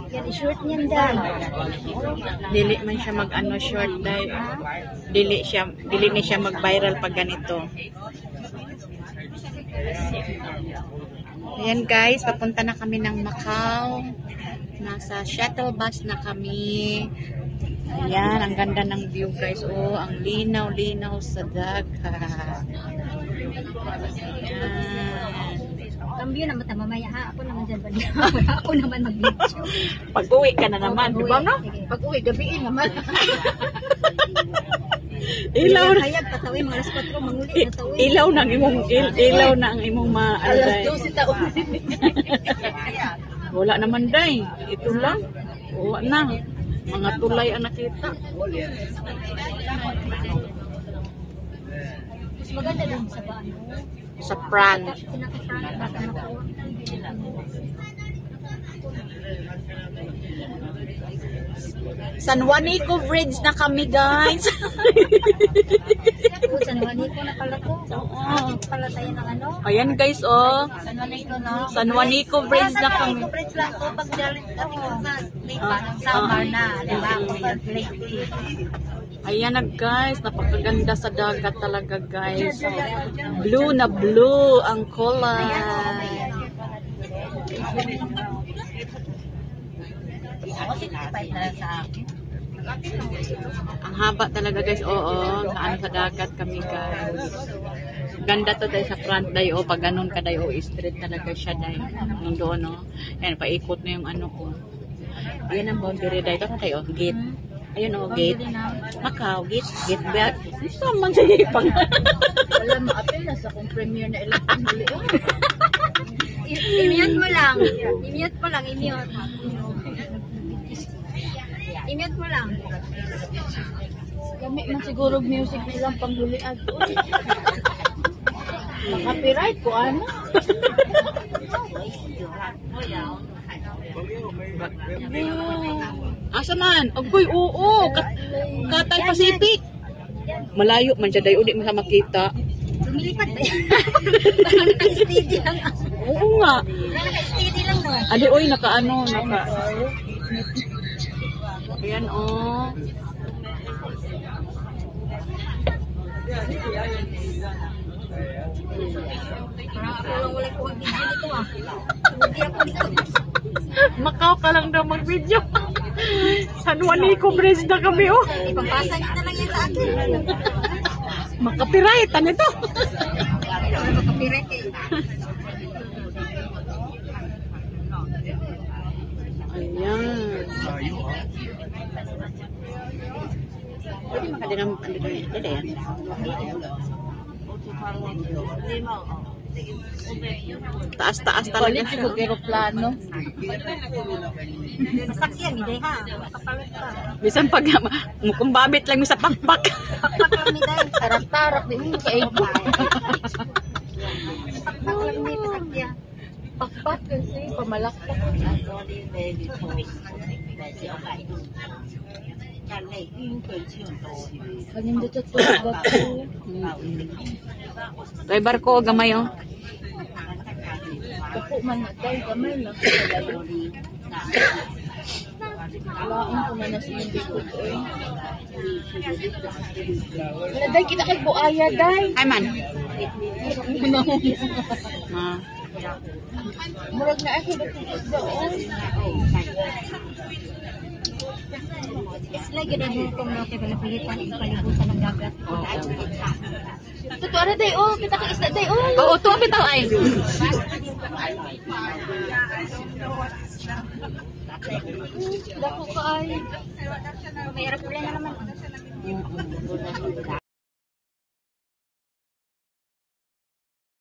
Yan, short niyan dan. Dili man siya mag-ano short dahil dili ni siya mag-viral pag ganito. Ayan guys, papunta na kami ng Macau. Nasa shuttle bus na kami. Ayan, ang ganda ng view guys. Oh, ang linaw-linaw sa dagat. Ayan. Cambio naman ta mamaya ha. Ako naman dyan ba? Ako naman mag-video. Pag-uwi ka na naman, di ba no? Pag-uwi, gabiin naman. Ilaw na. Hayag patawin mga alas 4 manguli na tawin. Ilaw na ang imong ilaw na ang imong Alas 12 taon. Wala naman day. Ito lang. Wala na. Mga tulay ang nakita. Mas maganda din sa baano. Sa front. Pinaka-front baka makuha. San Juanico Bridge na kami guys. San Juanico na pala to. Oo. Pala tayo ng ano. Ayan guys oh. San Juanico no. San Juanico Bridge na kami. San Juanico Bridge lang to pag dalit kami sa summer na, di ba? Pag late. Ayan na guys, napakaganda sa dagat talaga guys. Blue na blue ang kulay. Ang haba talaga guys, oo. Kaano sa dagat kami guys. Ganda to dahil sa front day o pag ganun ka day o straight talaga siya day. Nung doon no. Ayan, paikot na yung ano ko. Ayan ang boundary day. Ito na tayo, gate. Ayun o, gate. Macau, gate. Gate ba? Gusto man siya ipang. Wala ma-apel na sa kung premiere na ilang huli. I-mute mo lang. I-mute mo lang. I-mute. I-mute mo lang. Gamit man siguro music nilang panghulian. Copyright ko ano? Asa man? Agoy, oo. Cathay Pacific. Malayo man siya dayo, di mo sa makita. Lumilipad ba yan? Baka naka-steady lang. Oo nga. Naka-steady lang no. Adi, oy, naka. Ayan, oh. Parang ako lang wala ko mag-video nito ah. Hindi ako dito. Macau ka lang daw mag-video. San Juanico Bridge na kami, oh. Ipapasa niyo na lang yan sa akin. Makapiright, ano ito? Makapiret eh. Ayan. Pwede makadinam, ano ito yan? Dede yan. Taas-taas talaga siya. Aeroplano. Masakyan, hindi ha. Makapalit ka. Bisan pag mukumbabit lang sa pakpak. Pakpak lang ni Day. Tarak-tarak din mo sa ego. Pakpak lang ni masakyan. Pakpak kasi pamalakpak. Kanin dito to. Driver ko, gamay oh. Ako man na Day, gamay lang. Alain ko na nasindi ko to eh. Day, kita kay buaya, Day. Ay man. Ma. Murag na ako dito doon. It's like yun ang kung natin palapitan ang palibutan ng dagat. Totoo na Day, oh. Kita kang isda, Day, oh. Oo, ito ang bitaw ay. Dako ka ay. May aeroplano naman.